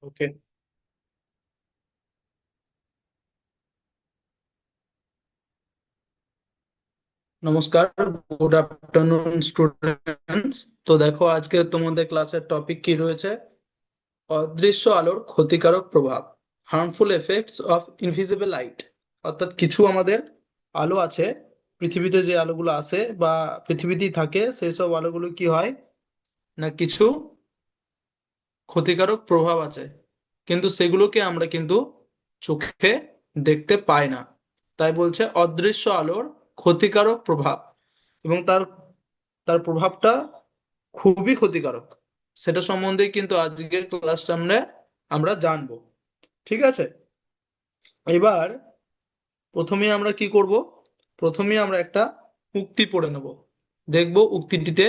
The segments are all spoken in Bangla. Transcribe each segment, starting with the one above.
ওকে। নমস্কার। Good afternoon students. তো দেখো, আজকে তোমাদের ক্লাসের টপিক কি রয়েছে? অদৃশ্য আলোর ক্ষতিকারক প্রভাব, harmful effects of invisible light. অর্থাৎ কিছু আমাদের আলো আছে, পৃথিবীতে যে আলোগুলো আসে বা পৃথিবীতেই থাকে, সেই সব আলোগুলো কি হয় না, কিছু ক্ষতিকারক প্রভাব আছে, কিন্তু সেগুলোকে আমরা কিন্তু চোখে দেখতে পাই না। তাই বলছে অদৃশ্য আলোর ক্ষতিকারক প্রভাব, এবং তার তার প্রভাবটা খুবই ক্ষতিকারক। সেটা সম্বন্ধে কিন্তু আজকের ক্লাসটা আমরা জানবো। ঠিক আছে। এবার প্রথমে আমরা কি করব? প্রথমে আমরা একটা উক্তি পড়ে নেব, দেখব উক্তিটিতে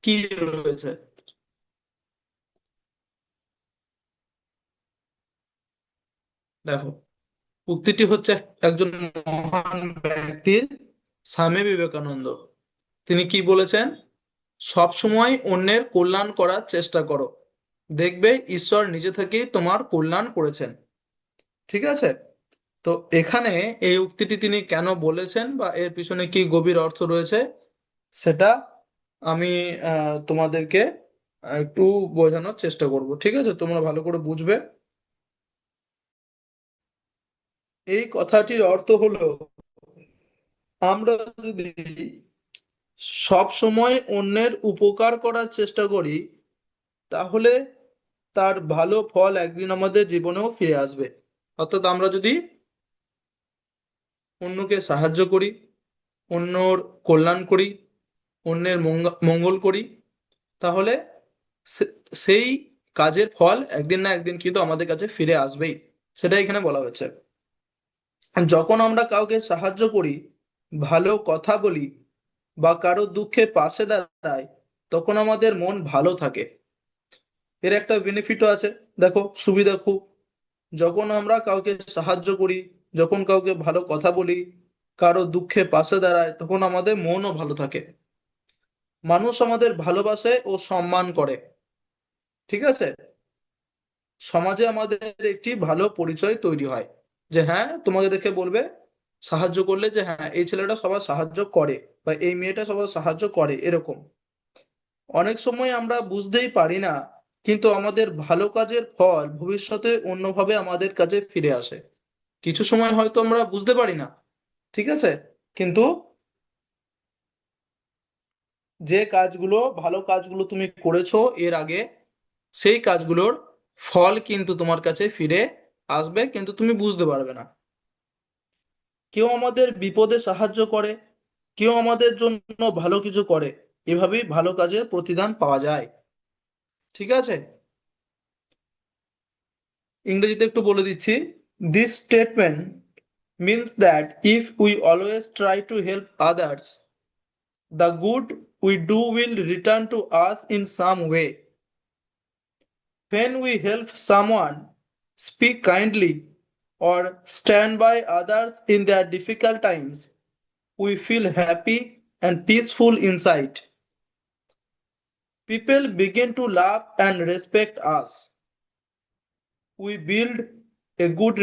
কি রয়েছে। দেখো, উক্তিটি হচ্ছে একজন মহান ব্যক্তির, স্বামী বিবেকানন্দ। তিনি কি বলেছেন? সব সময় অন্যের কল্যাণ করার চেষ্টা করো, দেখবে ঈশ্বর নিজে থেকেই তোমার কল্যাণ করেছেন। ঠিক আছে। তো এখানে এই উক্তিটি তিনি কেন বলেছেন বা এর পিছনে কি গভীর অর্থ রয়েছে, সেটা আমি তোমাদেরকে একটু বোঝানোর চেষ্টা করব। ঠিক আছে, তোমরা ভালো করে বুঝবে। এই কথাটির অর্থ হলো, আমরা যদি সব সময় অন্যের উপকার করার চেষ্টা করি, তাহলে তার ভালো ফল একদিন আমাদের জীবনেও ফিরে আসবে। অর্থাৎ আমরা যদি অন্যকে সাহায্য করি, অন্যর কল্যাণ করি, অন্যের মঙ্গল করি, তাহলে সেই কাজের ফল একদিন না একদিন কিন্তু আমাদের কাছে ফিরে আসবেই। সেটা এখানে বলা হয়েছে। যখন আমরা কাউকে সাহায্য করি, ভালো কথা বলি বা কারো দুঃখে পাশে দাঁড়াই, তখন আমাদের মন ভালো থাকে। এর একটা বেনিফিটও আছে। দেখো, সুবিধা খুব। যখন আমরা কাউকে সাহায্য করি, যখন কাউকে ভালো কথা বলি, কারো দুঃখে পাশে দাঁড়ায়, তখন আমাদের মনও ভালো থাকে। মানুষ আমাদের ভালোবাসে ও সম্মান করে। ঠিক আছে। সমাজে আমাদের একটি ভালো পরিচয় তৈরি হয়, যে হ্যাঁ, তোমাকে দেখে বলবে, সাহায্য করলে, যে হ্যাঁ, এই ছেলেটা সবার সাহায্য করে বা এই মেয়েটা সবার সাহায্য করে, এরকম। অনেক সময় আমরা বুঝতেই পারি না, কিন্তু আমাদের ভালো কাজের ফল ভবিষ্যতে অন্যভাবে আমাদের কাছে ফিরে আসে। কিছু সময় হয়তো আমরা বুঝতে পারি না, ঠিক আছে, কিন্তু যে কাজগুলো, ভালো কাজগুলো তুমি করেছো এর আগে, সেই কাজগুলোর ফল কিন্তু তোমার কাছে ফিরে আসবে, কিন্তু তুমি বুঝতে পারবে না। কেউ আমাদের বিপদে সাহায্য করে, কেউ আমাদের জন্য ভালো কিছু করে, এভাবেই ভালো কাজের প্রতিদান পাওয়া যায়। ঠিক আছে। ইংরেজিতে একটু বলে দিচ্ছি। This statement means that if we always try to help others, the good we do will return to us in some way. When we help someone, speak kindly, or stand by others in their difficult times, we feel happy and peaceful inside. People begin to love and respect us. We build a good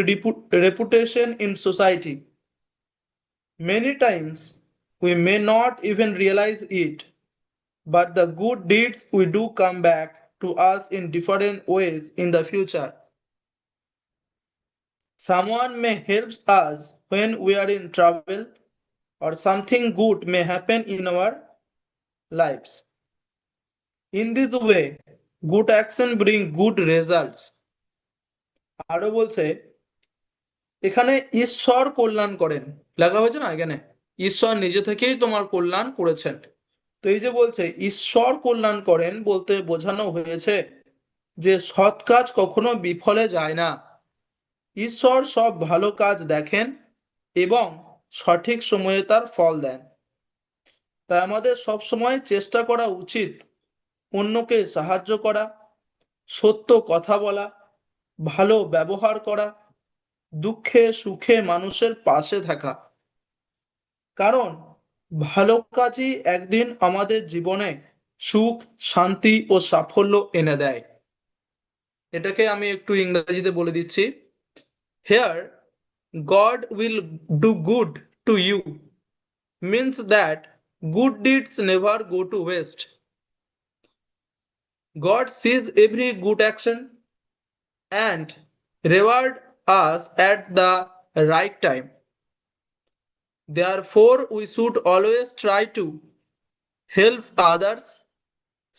reputation in society. Many times we may not even realize it, but the good deeds we do come back to us in different ways in the future. Someone may help us when we are in trouble, or something good may happen in our lives. In this way, good action bring good results. আরো বলছে, এখানে ঈশ্বর কল্যাণ করেন, লেখা হয়েছে না এখানে, ঈশ্বর নিজে থেকেই তোমার কল্যাণ করেছেন। তো এই যে বলছে ঈশ্বর কল্যাণ করেন, বলতে বোঝানো হয়েছে যে সৎ কাজ কখনো বিফলে যায় না। ঈশ্বর সব ভালো কাজ দেখেন এবং সঠিক সময়ে তার ফল দেন। তাই আমাদের সব সময় চেষ্টা করা উচিত অন্যকে সাহায্য করা, সত্য কথা বলা, ভালো ব্যবহার করা, দুঃখে সুখে মানুষের পাশে থাকা। কারণ ভালো কাজই একদিন আমাদের জীবনে সুখ, শান্তি ও সাফল্য এনে দেয়। এটাকে আমি একটু ইংরেজিতে বলে দিচ্ছি। Here God will do good to you means that good deeds never go to waste. God sees every good action and reward us at the right time. Therefore, we should always try to help others,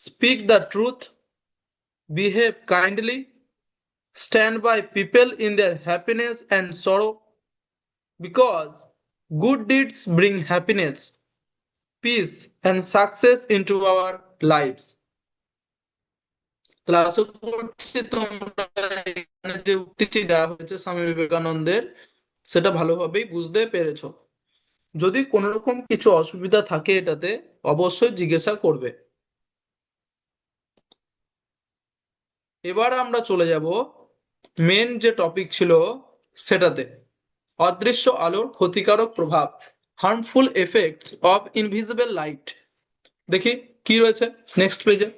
speak the truth, behave kindly, stand by people in their happiness and sorrow, because good deeds bring happiness, peace, and success into our lives. তাহলে আশা করছি তোমরা এখানে যে উক্তিটি দেওয়া হয়েছে স্বামী বিবেকানন্দের সেটা ভালোভাবেই বুঝতে পেরেছো। যদি কোনো রকম কিছু অসুবিধা থাকে এটাতে অবশ্যই জিজ্ঞাসা করবে। এবার আমরা চলে যাব মেন যে টপিক ছিল সেটাতে, অদৃশ্য আলোর ক্ষতিকারক প্রভাব, harmful effects of invisible light. দেখি কি রয়েছে নেক্সট পেজে।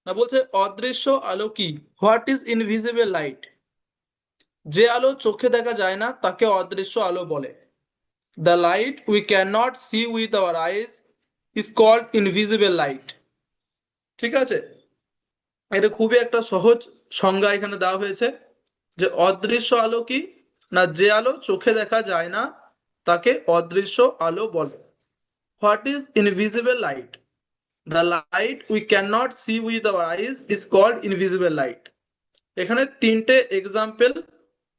না বলছে অদৃশ্য আলো কি, হোয়াট ইজ ইনভিজিবল লাইট। যে আলো চোখে দেখা যায় না তাকে অদৃশ্য আলো বলে। The light we can not see with our eyes is called invisible light. ঠিক আছে, এটা খুবই একটা সহজ সংজ্ঞা এখানে দেওয়া হয়েছে যে অদৃশ্য আলো কি, না যে আলো চোখে দেখা যায় না তাকে অদৃশ্য আলো বলে। What is invisible light, the light we can not see with our eyes is called invisible light. এখানে তিনটে এক্সাম্পল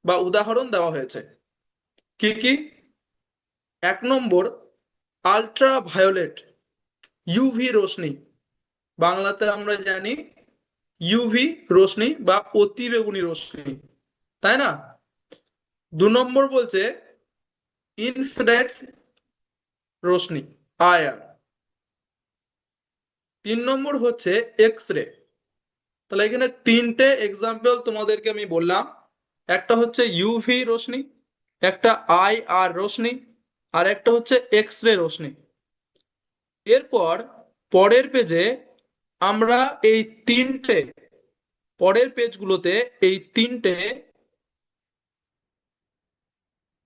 বা উদাহরণ দেওয়া হয়েছে। কি কি? এক নম্বর, আলট্রা ভায়োলেট, ইউভি রশ্মি, বাংলাতে আমরা জানি ইউভি রশ্মি বা অতি বেগুনি রশ্মি, তাই না? দু নম্বর বলছে ইনফ্রারেড রশ্মি, আইআর। তিন নম্বর হচ্ছে এক্স রে। তাহলে এখানে তিনটে এক্সাম্পল তোমাদেরকে আমি বললাম, একটা হচ্ছে ইউভি রশ্মি, একটা আইআর রশ্মি, আর একটা হচ্ছে এক্স রে রশ্মি। এরপর পরের পেজে আমরা এই তিনটে, পরের পেজগুলোতে এই তিনটে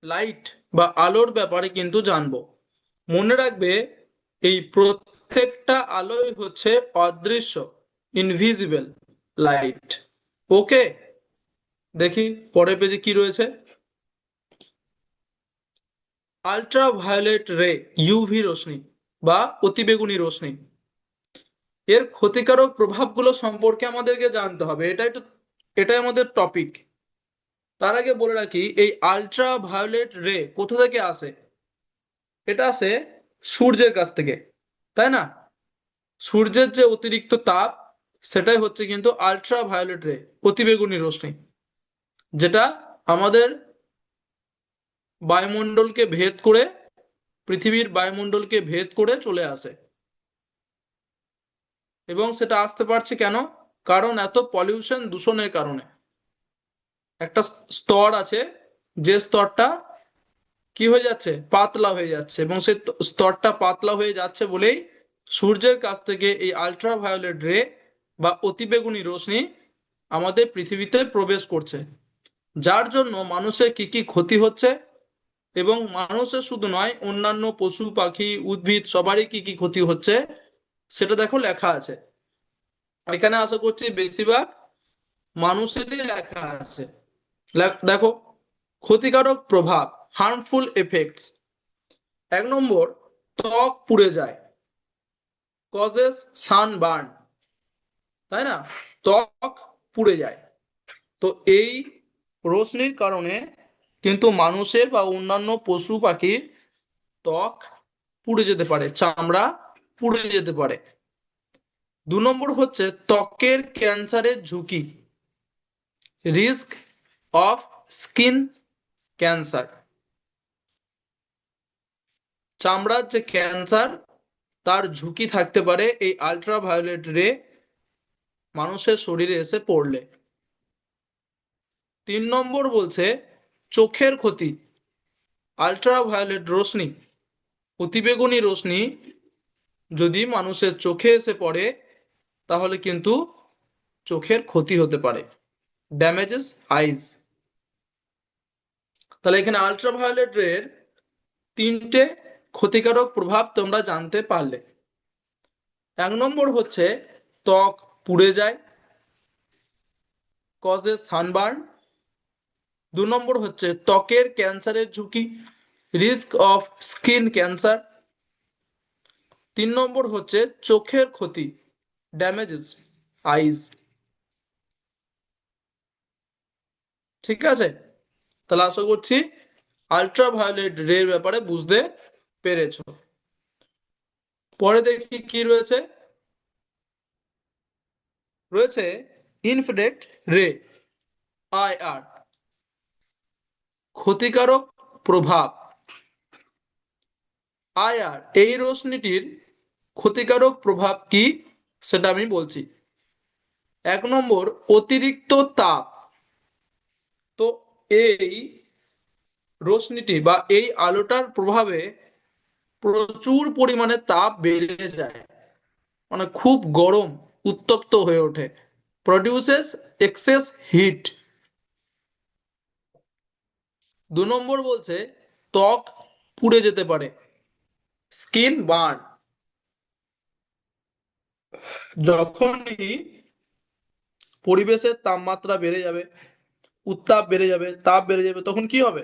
লাইট বা আলোর ব্যাপারে কিন্তু জানবো। মনে রাখবে এই প্রত্যেকটা আলোই হচ্ছে অদৃশ্য, ইনভিজিবল লাইট। ওকে, দেখি পরের পেজে কি রয়েছে। আলট্রা ভায়োলেট রে, ইউভি রশ্মি বা অতিবেগুনি রশ্মি, এর ক্ষতিকারক প্রভাবগুলো সম্পর্কে আমাদেরকে জানতে হবে। এটাই আমাদের টপিক। তার আগে বলে রাখি এই আলট্রা ভায়োলেট রে কোথা থেকে আসে। এটা আসে সূর্যের কাছ থেকে, তাই না? সূর্যের যে অতিরিক্ত তাপ সেটাই হচ্ছে কিন্তু আলট্রা ভায়োলেট রে, অতিবেগুনি রশ্মি, যেটা আমাদের বায়ুমণ্ডলকে ভেদ করে, পৃথিবীর বায়ুমণ্ডলকে ভেদ করে চলে আসে। এবং সেটা আসতে পারছে কেন? কারণ এত পলিউশন, দূষণের কারণে। একটা স্তর আছে যে স্তরটা কি হয়ে যাচ্ছে, পাতলা হয়ে যাচ্ছে, এবং সেই স্তরটা পাতলা হয়ে যাচ্ছে বলেই সূর্যের কাছ থেকে এই আলট্রা ভায়োলেট রে বা অতিবেগুনি রশ্মি আমাদের পৃথিবীতে প্রবেশ করছে, যার জন্য মানুষের কি কি ক্ষতি হচ্ছে, এবং মানুষের শুধু নয় অন্যান্য পশু পাখি উদ্ভিদ সবারই কি কি ক্ষতি হচ্ছে সেটা দেখো লেখা আছে এখানে। আশা করছি বেশিরভাগ মানুষেরই লেখা আছে। দেখো, ক্ষতিকারক প্রভাব, হার্মফুল এফেক্টস। এক নম্বর, ত্বক পুড়ে যায়, কজেস সানবার্ন, তাই না? ত্বক পুড়ে যায়। তো এই রশ্মির কারণে কিন্তু মানুষের বা অন্যান্য পশু পাখির ত্বক পুড়ে যেতে পারে, চামড়া পুড়ে যেতে পারে। দু নম্বর হচ্ছে ত্বকের ক্যান্সারের ঝুঁকি, রিস্ক অফ স্কিন ক্যান্সার। চামড়ার যে ক্যান্সার তার ঝুঁকি থাকতে পারে এই আলট্রা ভায়োলেট রে মানুষের শরীরে এসে পড়লে। তিন নম্বর বলছে চোখের ক্ষতি, আলট্রা ভায়োলেট রশ্মি, অতিবেগুনি রশ্মি যদি মানুষের চোখে এসে পড়ে তাহলে কিন্তু চোখের ক্ষতি হতে পারে, ড্যামেজেস আইজ। তাহলে এখানে আল্ট্রাভায়োলেট রের তিনটে ক্ষতিকারক প্রভাব তোমরা জানতে পারলে। এক নম্বর হচ্ছে ত্বক পুড়ে যায়, কজেস সানবার্ন। দু নম্বর হচ্ছে ত্বকের ক্যান্সারের ঝুঁকি, রিস্ক অফ স্কিন ক্যান্সার। তিন নম্বর হচ্ছে চোখের ক্ষতি, ড্যামেজেস আইজ। ঠিক আছে, তাহলে আশা করছি আল্ট্রাভায়োলেট রের ব্যাপারে বুঝতে পেরেছো। পরে দেখি কি রয়েছে। রয়েছে ইনফ্রারেড রে, আইআর, ক্ষতিকারক প্রভাব। আইআর এই রশ্মিটির ক্ষতিকারক প্রভাব কি সেটা আমি বলছি। এক নম্বর, অতিরিক্ত তাপ। তো এই রশ্মিটি বা এই আলোটার প্রভাবে প্রচুর পরিমাণে তাপ বেড়ে যায়, মানে খুব গরম, উত্তপ্ত হয়ে ওঠে, প্রডিউসেস এক্সেস হিট। দু নম্বর বলছে ত্বক পুড়ে যেতে পারে, স্কিন বার্ন। যখনই পরিবেশের তাপমাত্রা বেড়ে যাবে, উত্তাপ বেড়ে যাবে, তাপ বেড়ে যাবে, তখন কি হবে?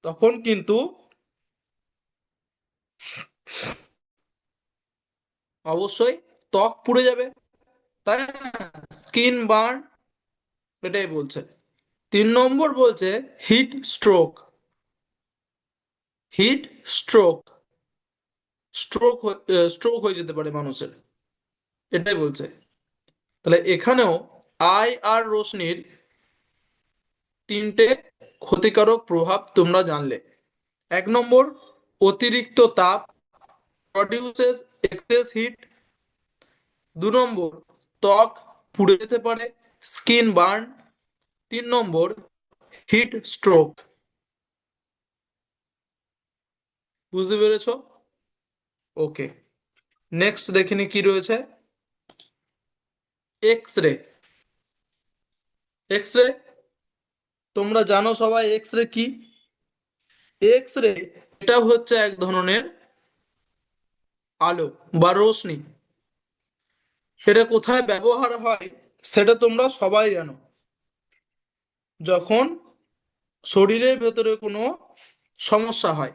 তখন কিন্তু অবশ্যই ত্বক পুড়ে যাবে, তাই না? স্কিন বার্ন, এটাই বলছে। তিন নম্বর বলছে heat stroke. Heat stroke, stroke stroke হয়ে যেতে পারে মানুষের, এটাই বলছে। তাহলে এখানেও আই আর রশ্মির তিনটে ক্ষতিকারক প্রভাব তোমরা জানলে। এক নম্বর, অতিরিক্ত তাপ, প্রডিউসেস এক্সেস হিট। দু নম্বর, ত্বক পুড়ে যেতে পারে, স্কিন বার্ন। তিন নম্বর, হিট স্ট্রোক। বুঝতে পেরেছো? ওকে, নেক্সট দেখিনি কি রয়েছে। X ray. এক্স রে, তোমরা জানো সবাই এক্স রে কি। এক্স রে এটা হচ্ছে এক ধরনের আলো বা রশ্মি। সেটা কোথায় ব্যবহার হয় সেটা তোমরা সবাই জানো। যখন শরীরের ভেতরে কোনো সমস্যা হয়,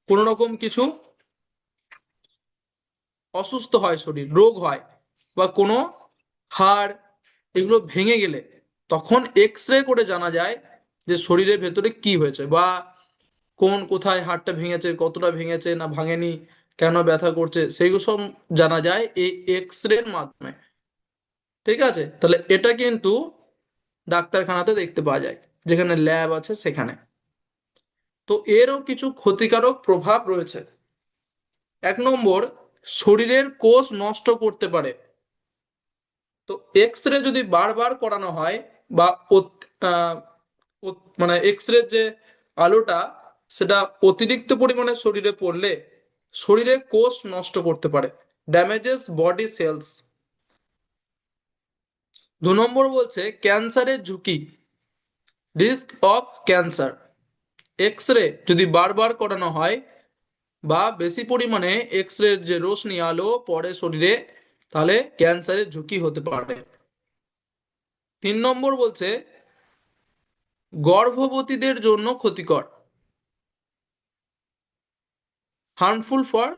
কোনো রকম কিছু অসুস্থ হয়, শরীর রোগ হয়, বা কোনো হাড় এগুলো ভেঙে গেলে তখন এক্স রে করে জানা যায় যে শরীরের ভেতরে কি হয়েছে, বা কোন কোথায় হাড়টা ভেঙেছে, কতটা ভেঙেছে না ভাঙেনি, কেন ব্যথা করছে, সেইগুলো সব জানা যায় এই এক্স রের মাধ্যমে। ঠিক আছে, তাহলে এটা কিন্তু ডাক্তারখানাতে দেখতে পাওয়া যায়, যেখানে ল্যাব আছে সেখানে। তো এরও কিছু ক্ষতিকারক প্রভাব রয়েছে। এক নম্বর, শরীরের কোষ নষ্ট করতে পারে। তো এক্স রে যদি বারবার করানো হয়, বা আহ, মানে এক্স রে যে আলোটা সেটা অতিরিক্ত পরিমাণে শরীরে পড়লে শরীরে কোষ নষ্ট করতে পারে, ড্যামেজেস বডি সেলস। দু নম্বর বলছে ক্যান্সারের ঝুঁকি, risk of cancer. X ray যদি বারবার করানো হয় বা বেশি পরিমাণে এক্স রে যে রোশনি আলো পড়ে শরীরে, তাহলে ক্যান্সারের ঝুঁকি হতে পারে। তিন নম্বর বলছে গর্ভবতীদের জন্য ক্ষতিকর, হার্মফুল ফর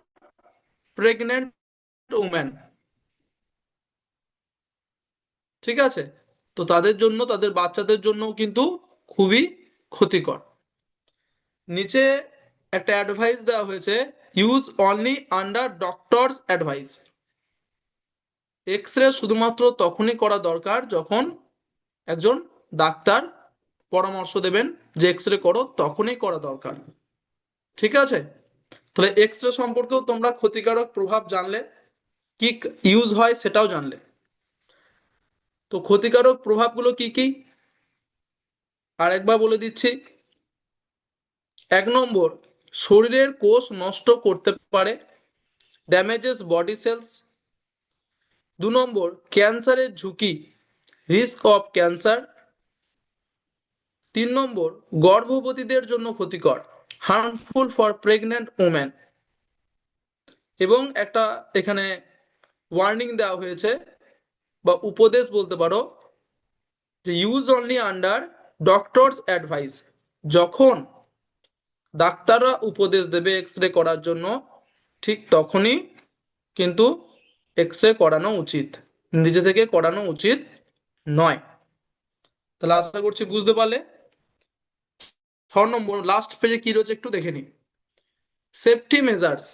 প্রেগনেন্ট উম্যান। ঠিক আছে, তো তাদের জন্য, তাদের বাচ্চাদের জন্য কিন্তু খুবই ক্ষতিকর। নিচে একটা অ্যাডভাইস দেওয়া হয়েছে, use only under doctors advice. X ray শুধুমাত্র তখনই করা দরকার যখন একজন ডাক্তার পরামর্শ দেবেন যে এক্স রে করো, তখনই করা দরকার। ঠিক আছে, তাহলে এক্স রে সম্পর্কেও তোমরা ক্ষতিকারক প্রভাব জানলে, কি ইউজ হয় সেটাও জানলে। তো ক্ষতিকারক প্রভাবগুলো কি কি আরেকবার বলে দিচ্ছি। এক নম্বর, শরীরের কোষ নষ্ট করতে পারে, ড্যামেজেস বডি সেলস। 2 নম্বর, ক্যান্সারের ঝুঁকি, রিস্ক অফ ক্যান্সার। 3 নম্বর, গর্ভবতীদের জন্য ক্ষতিকর, হার্মফুল ফর প্রেগন্যান্ট ওমেন। এবং একটা এখানে ওয়ার্নিং দেওয়া হয়েছে বা উপদেশ বলতে পারো, যে use only under doctors advice. যখন ডাক্তাররা উপদেশ দেবে এক্স রে করার জন্য, ঠিক তখনই কিন্তু এক্স রে করানো উচিত, নিজে থেকে করানো উচিত নয়। তাহলে আশা করছি বুঝতে পারলে। 6 নম্বর লাস্ট পেজে কি রয়েছে একটু দেখে নি। সেফটি মেজার্স,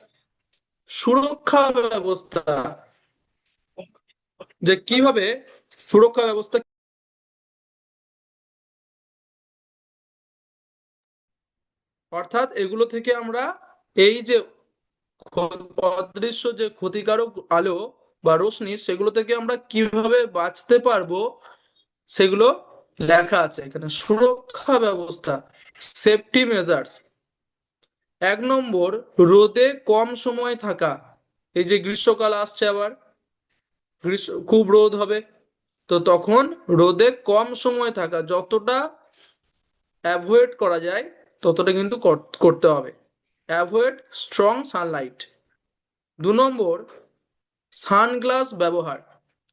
সুরক্ষা ব্যবস্থা, যে কিভাবে সুরক্ষা ব্যবস্থা, অর্থাৎ এগুলো থেকে আমরা এই যে অদৃশ্য যে ক্ষতিকারক আলো বা রশ্মি, সেগুলো থেকে আমরা কিভাবে বাঁচতে পারবো সেগুলো লেখা আছে এখানে। সুরক্ষা ব্যবস্থা, সেফটি মেজার্স। 1 নম্বর, রোদে কম সময় থাকা। এই যে গ্রীষ্মকাল আসছে, আবার খুব রোদ হবে, তো তখন রোদে কম সময় থাকা, যতটা অ্যাভয়েড করা যায় ততটা কিন্তু করতে হবে। Avoid strong sunlight. 2 নম্বর, সানগ্লাস ব্যবহার,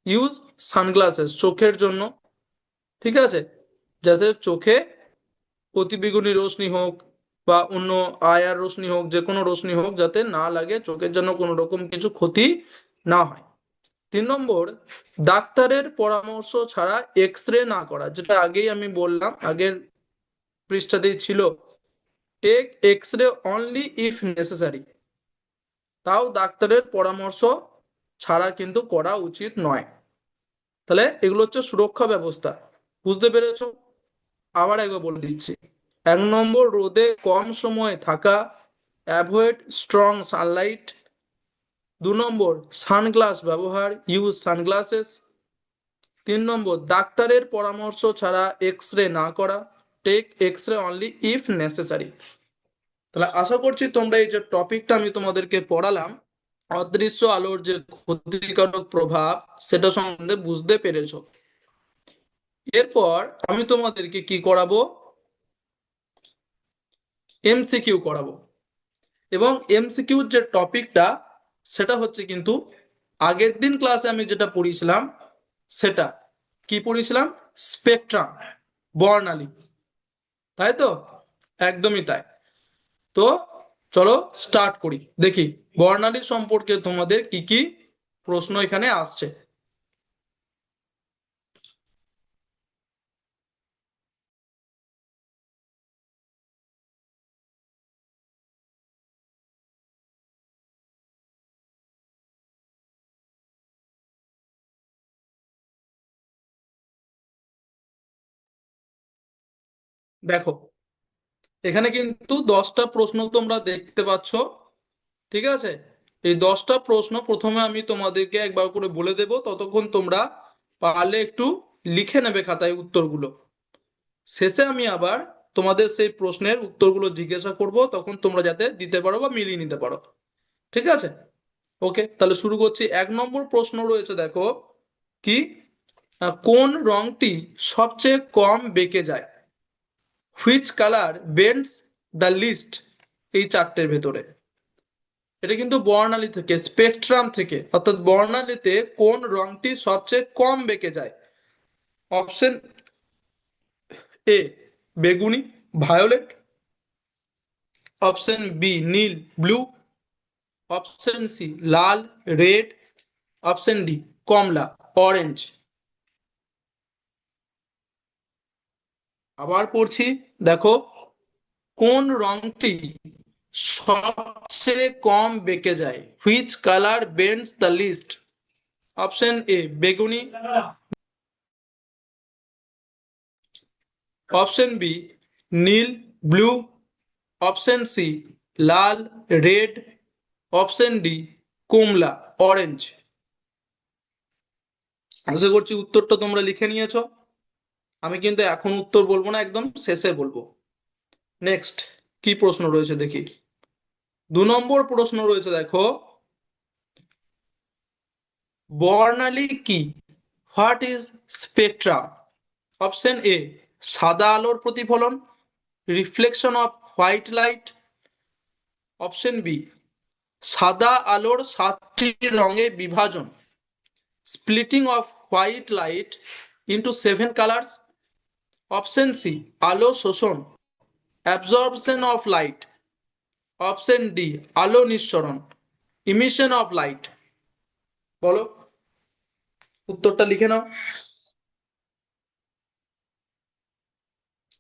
ইউজ সানগ্লাসেস, চোখের জন্য, ঠিক আছে, যাতে চোখে অতিবেগুনি রশ্মি হোক বা অন্য আয়ার রশ্মি হোক, যে কোনো রশ্মি হোক, যাতে না লাগে, চোখের জন্য কোনো রকম কিছু ক্ষতি না হয়। 3 নম্বর, ডাক্তারের পরামর্শ ছাড়া এক্স রে না করা, যেটা আগেই আমি বললাম, আগের পৃষ্ঠাতেই ছিল, take X ray only if necessary. তাও ডাক্তারের পরামর্শ ছাড়া কিন্তু করা উচিত নয়। তাহলে এগুলো হচ্ছে সুরক্ষা ব্যবস্থা, বুঝতে পেরেছো? আবার একবার বলে দিচ্ছি। 1 নম্বর, রোদে কম সময় থাকা, অ্যাভয়েড স্ট্রং সানলাইট। 2 নম্বর, সানগ্লাস ব্যবহার, ইউজ সানগ্লাসেস। 3 নম্বর, ডাক্তারের পরামর্শ ছাড়া এক্স রে না করা, take X ray only if necessary. তাহলে আশা করছি তোমরা এই যে টপিকটা আমি তোমাদেরকে পড়ালাম, অদৃশ্য আলোর যে ক্ষতিকারক প্রভাব, সেটা সম্বন্ধে বুঝতে পেরেছো। এরপর আমি তোমাদেরকে কি করাবো, এমসিকিউ করাবো। এবং এমসিকিউর যে টপিকটা, সেটা হচ্ছে কিন্তু আগের দিন ক্লাসে আমি যেটা পড়িয়েছিলাম, সেটা কি পড়িয়েছিলাম, স্পেকট্রাম, বর্ণালী, তাই তো? একদমই তাই। তো চলো স্টার্ট করি, দেখি বর্ণালী সম্পর্কে তোমাদের কি কি প্রশ্ন এখানে আসছে। দেখো, এখানে কিন্তু 10টা প্রশ্ন তোমরা দেখতে পাচ্ছ, ঠিক আছে? এই 10টা প্রশ্ন প্রথমে আমি তোমাদেরকে একবার করে বলে দেব, ততক্ষণ তোমরা পারলে একটু লিখে নেবে খাতায় উত্তরগুলো। শেষে আমি আবার তোমাদের সেই প্রশ্নের উত্তরগুলো জিজ্ঞাসা করব, তখন তোমরা যাতে দিতে পারো বা মিলিয়ে নিতে পারো, ঠিক আছে? ওকে, তাহলে শুরু করছি। 1 নম্বর প্রশ্ন রয়েছে, দেখো কি, কোন রংটি সবচেয়ে কম বেঁকে যায়, which colour bends the list, এই চারটের ভেতরে। এটা কিন্তু বর্ণালী থেকে, স্পেকট্রাম থেকে, অর্থাৎ বর্ণালীতে কোন রংটি সবচেয়ে কম বেঁকে যায়। অপশন এ বেগুনি, ভায়োলেট। অপশন বি নীল, ব্লু। অপশন সি লাল, রেড। অপশন ডি কমলা, অরেঞ্জ। আবার পড়ছি, দেখো, কোন রংটি সবচেয়ে কম বেঁকে যায়, which colour bends the least. Option A বেগুনি। অপশন বি নীল, ব্লু। অপশন সি লাল, রেড। অপশন ডি কমলা, অরেঞ্জ। আশা করছি উত্তরটা তোমরা লিখে নিয়েছো। আমি কিন্তু এখন উত্তর বলবো না, একদম শেষে বলবো। নেক্সট কি প্রশ্ন রয়েছে দেখি। 2 নম্বর প্রশ্ন রয়েছে, দেখো, বর্ণালী কি? What is spectra? Option A সাদা আলোর প্রতিফলন, reflection of white light. Option B সাদা আলোর 7টি রঙে বিভাজন, splitting of white light into 7 colours. Option C আলো শোষণ, absorption of light. Option D আলো নিঃসরণ, ইমিশন অফ লাইট। বলো, উত্তরটা লিখে নাও।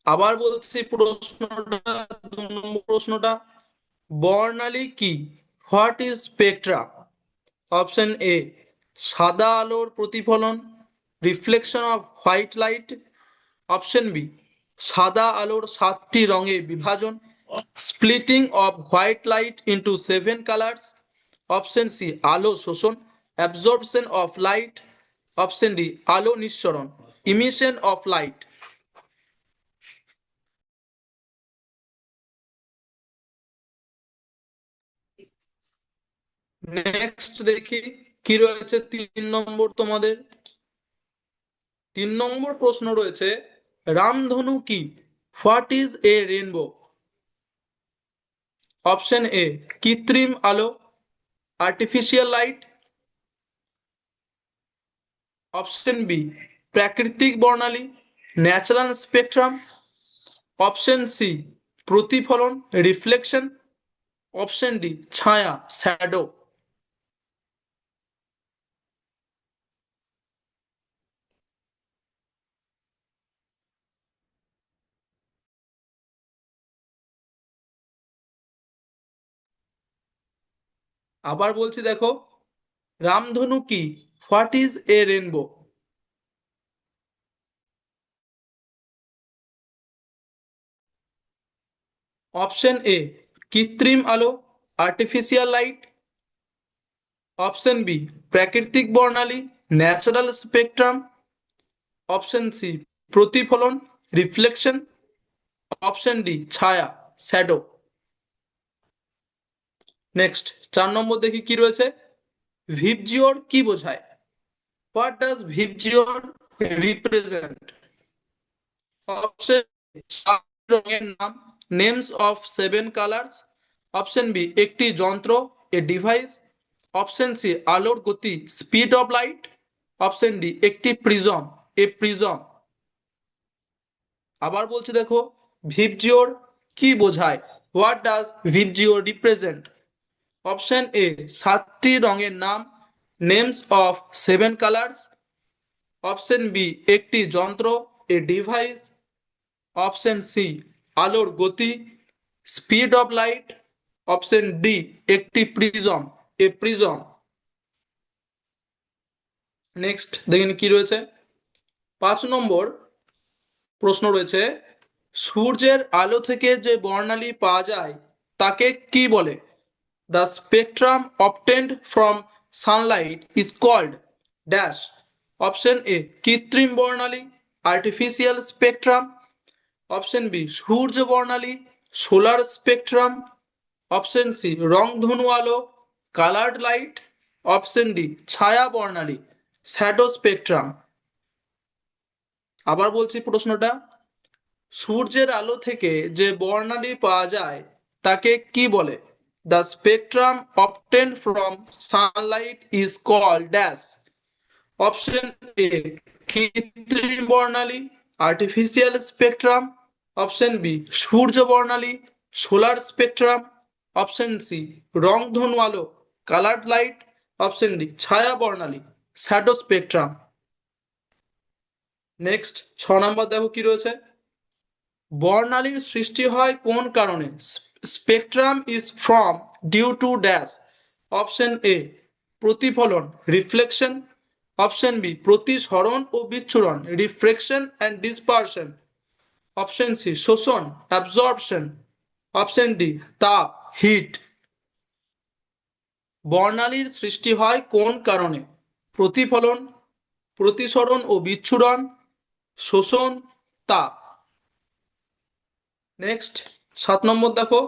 আবার বলছি প্রশ্নটা, 2 নম্বর প্রশ্নটা, বর্ণালী কি? What is spectra? Option A সাদা আলোর প্রতিফলন, reflection of white light. Option B সাদা আলোর 7টি রঙে বিভাজন, splitting of white light into 7 colours. Option C আলো শোষণ, absorption of light. Option D আলো নিঃসরণ, ইমিশন অফ লাইট। নেক্সট দেখি কি রয়েছে 3 নম্বর তোমাদের। 3 নম্বর প্রশ্ন রয়েছে, রামধনু কি? What is a rainbow? Option A কৃত্রিম আলো, আর্টিফিশিয়াল লাইট। অপশন বি প্রাকৃতিক বর্ণালী, ন্যাচারাল স্পেকট্রাম। অপশন সি প্রতিফলন, রিফ্লেকশন। অপশন ডি ছায়া, শ্যাডো। আবার বলছি দেখো, রামধনু কি? What is a rainbow? Option A কৃত্রিম আলো, আর্টিফিশিয়াল লাইট। অপশন বি প্রাকৃতিক বর্ণালী, ন্যাচারাল স্পেকট্রাম। অপশন সি প্রতিফলন, রিফ্লেকশন। অপশন ডি ছায়া, শ্যাডো। নেক্সট 4 নম্বর দেখি কি রয়েছে, ভিবজিওর কি বোঝায়? What does VIBGYOR represent? Option সাত রঙের নাম, names of 7 colours. Option B একটি যন্ত্র, এ ডিভাইস। অপশন সি আলোর গতি, speed of light. Option D একটি প্রিজম, এ প্রিজম। আবার বলছি দেখো, ভিবজিওর কি বোঝায়? What does VIBGYOR represent? Option A 7টি রঙের নাম, names of 7 colours. Option B একটি যন্ত্র, এ ডিভাইস। অপশন সি আলোর গতি, speed of light. Option D একটি প্রিজম, এ প্রিজম। নেক্সট দেখেন কি রয়েছে, 5 নম্বর প্রশ্ন রয়েছে, সূর্যের আলো থেকে যে বর্ণালী পাওয়া যায় তাকে কি বলে? The spectrum obtained from sunlight is called dash. Option A কৃত্রিম বর্ণালী, আর্টিফিশিয়াল স্পেকট্রাম। অপশন বি সূর্য বর্ণালী, সোলার স্পেকট্রাম। অপশন সি রংধনু আলো, কালার্ড লাইট। অপশন ডি ছায়া বর্ণালী, শ্যাডো স্পেকট্রাম। আবার বলছি প্রশ্নটা, সূর্যের আলো থেকে যে বর্ণালী পাওয়া যায় তাকে কি বলে? The spectrum obtained from sunlight is called dash. Option A কৃত্রিম বর্ণালী, আর্টিফিশিয়াল স্পেকট্রাম। অপশন বি সূর্য বর্ণালী, সোলার স্পেকট্রাম। অপশন সি রংধনু আলো, কালার্ড লাইট। অপশন ডি ছায়া বর্ণালী, শ্যাডো স্পেকট্রাম। নেক্সট 6 নম্বর দেখো কি রয়েছে, বর্ণালীর সৃষ্টি হয় কোন কারণে? Spectrum is form due to dash. Option A প্রতিফলন, রিফ্লেকশন। অপশন বি প্রতিসরণ ও বিচ্ছুরণ, refraction and dispersion. Option C শোষণ, অ্যাবজর্পশন। অপশন ডি তাপ, হিট। বর্ণালীর সৃষ্টি হয় কোন কারণে? প্রতিফলন, প্রতিসরণ ও বিচ্ছুরণ, শোষণ, তাপ। নেক্সট 7 নম্বর দেখো,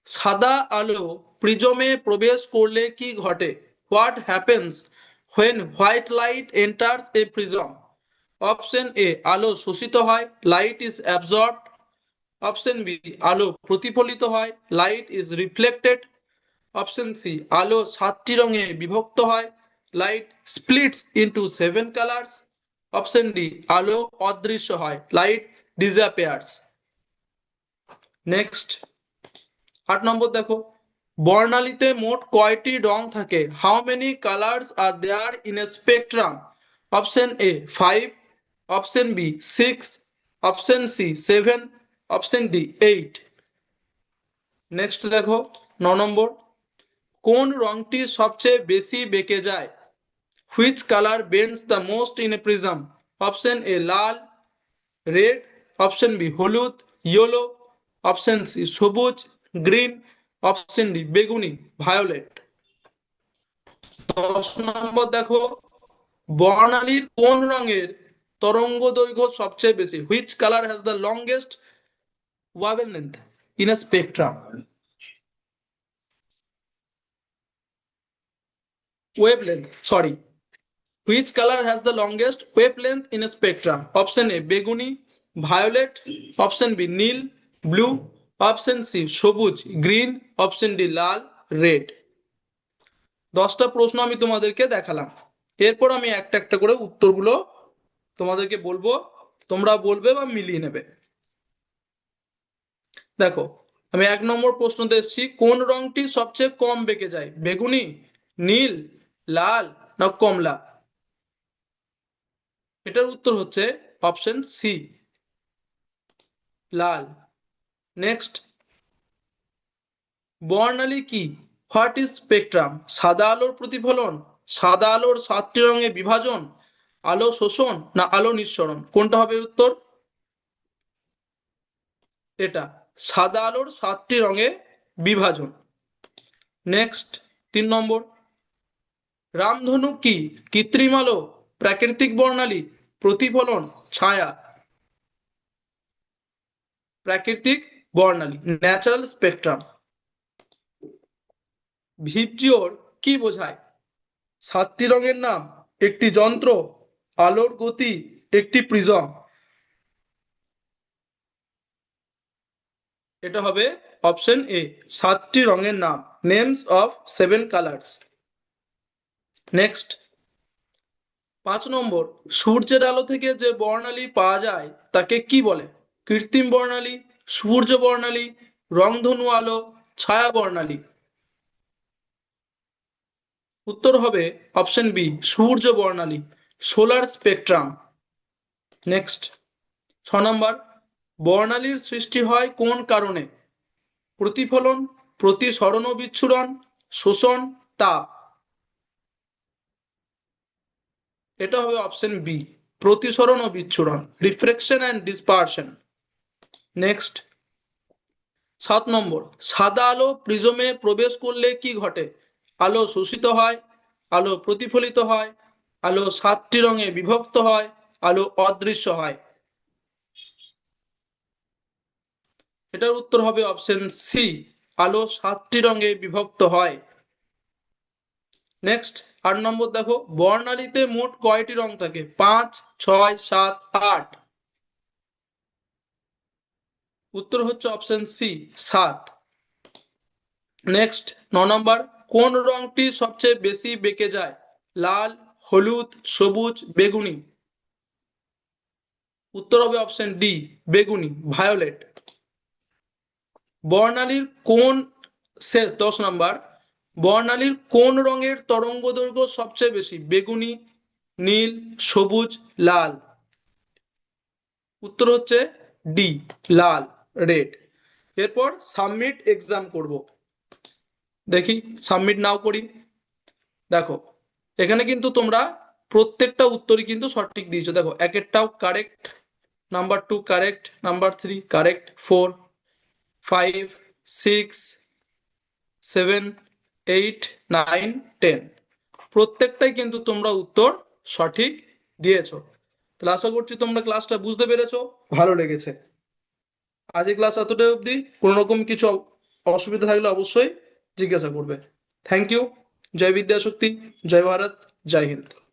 সাদা আলো প্রিজমে প্রবেশ করলে কি ঘটে? What happens when white light enters a prism? Option A আলো শোষিত হয়, light is absorbed. Option B আলো প্রতিফলিত হয়, light is reflected. Option C আলো 7টি রঙে বিভক্ত হয়, light splits into 7 colours. Option D আলো অদৃশ্য হয়, লাইট ডিসঅ্যাপিয়ার্স। নেক্সট 8 নম্বর দেখো, বর্ণালীতে মোট কয়টি রং থাকে? How many colours are there in a spectrum? Option A 5, option B 6, option C 7, option D 8। Next দেখো 9 নম্বর, কোন রংটি সবচেয়ে বেশি বেঁকে যায়? Which colour bends the most in a prism? Option A লাল, রেড, অপশন বি হলুদ, ইয়েলো, অপশন সি সবুজ, গ্রিন, অপশন ডি বেগুনি, ভায়োলেট। 10 নম্বর দেখো, বর্ণালীর কোন রঙের তরঙ্গ দৈর্ঘ্য সবচেয়ে বেশি? Which colour has the longest wavelength in a spectrum? Wavelength, sorry. Which color has the longest wavelength in a spectrum? Option A বেগুনি, ভায়োলেট, অপশন বি নীল, ব্লু, অপশন সি সবুজ, গ্রিন, অপশন ডি লাল, রেড। 10টা প্রশ্ন আমি তোমাদেরকে দেখালাম, এরপর আমি একটা একটা করে উত্তরগুলো তোমাদেরকে বলবো, তোমরা বলবে বা মিলিয়ে নেবে। দেখো, আমি 1 নম্বর প্রশ্নতে এসেছি, কোন রংটি সবচেয়ে কম বেঁকে যায়? বেগুনি, নীল, লাল না কমলা? এটার উত্তর হচ্ছে অপশন সি, লাল। নেক্সট, বর্ণালী কি? What is spectrum? সাদা আলোর প্রতিফলন, সাদা আলোর 7টি রঙে বিভাজন, আলো শোষণ না আলো নিঃসরণ? কোনটা হবে উত্তর? এটা, সাদা আলোর 7টি রঙে বিভাজন। নেক্সট 3 নম্বর, রামধনু কি? কৃত্রিম আলো, প্রাকৃতিক বর্ণালী, প্রতিফলন, ছায়া? প্রাকৃতিক বর্ণালী, ন্যাচারাল স্পেকট্রাম। ভিবজিওর কি বোঝায়? 7টি রঙের নাম, একটি যন্ত্র, আলোর গতি, একটি প্রিজম? এটা হবে অপশন এ, 7টি রঙের নাম, নেমস অফ 7 কালার্স। নেক্সট 5 নম্বর, সূর্যের আলো থেকে যে বর্ণালী পাওয়া যায় তাকে কি বলে? কৃত্রিম বর্ণালী, সূর্য বর্ণালী, রংধনু আলো, ছায়া বর্ণালী? উত্তর হবে অপশন বি, সূর্য বর্ণালী, সোলার স্পেকট্রাম। নেক্সট 6 নম্বর, বর্ণালীর সৃষ্টি হয় কোন কারণে? প্রতিফলন, প্রতিসরণ ও বিচ্ছুরণ, শোষণ, তাপ? এটা হবে অপশন বি, প্রতিসরণ ও বিচ্ছুরণ, রিফ্রেকশন অ্যান্ড ডিসপারশন। নেক্সট 7 নম্বর, সাদা আলো প্রিজমে প্রবেশ করলে কি ঘটে? আলো শোষিত হয়, আলো প্রতিফলিত হয়, আলো 7টি রঙে বিভক্ত হয়, আলো অদৃশ্য হয়? এটার উত্তর হবে অপশন সি, আলো 7টি রঙে বিভক্ত হয়। নেক্সট 8 নম্বর দেখো, বর্ণালীতে মোট কয়টি রং থাকে? 5, 6, 7, 8? উত্তর হচ্ছে অপশন সি, 7। নেক্সট 9 নম্বর, কোন রংটি সবচেয়ে বেশি বেঁকে যায়? লাল, হলুদ, সবুজ, বেগুনি? উত্তর হবে অপশন ডি, বেগুনি, ভায়োলেট। বর্ণালীর কোন, শেষ 10 নম্বর, বর্ণালীর কোন রঙের তরঙ্গ দৈর্ঘ্য সবচেয়ে বেশি? বেগুনি, নীল, সবুজ, লাল? উত্তর হচ্ছে ডি, লাল, রেড। এরপর সাবমিট এক্সাম করব, দেখি সাবমিট নাও করি। দেখো, এখানে কিন্তু তোমরা প্রত্যেকটা উত্তরই কিন্তু সঠিক দিয়েছো। দেখো, একেরটাও correct, number 2 correct, number 3 correct, 4, 5, 6, 7, 8, 9, 10, প্রত্যেকটাই কিন্তু তোমরা উত্তর সঠিক দিয়েছো। তাহলে আশা করছি তোমরা ক্লাসটা বুঝতে পেরেছো, ভালো লেগেছে। আজ এই ক্লাস এতটাই অবধি, কোনো রকম কিছু অসুবিধা থাকলে অবশ্যই জিজ্ঞাসা করবে। Thank you. জয় বিদ্যাশক্তি, জয় ভারত, জয় হিন্দ।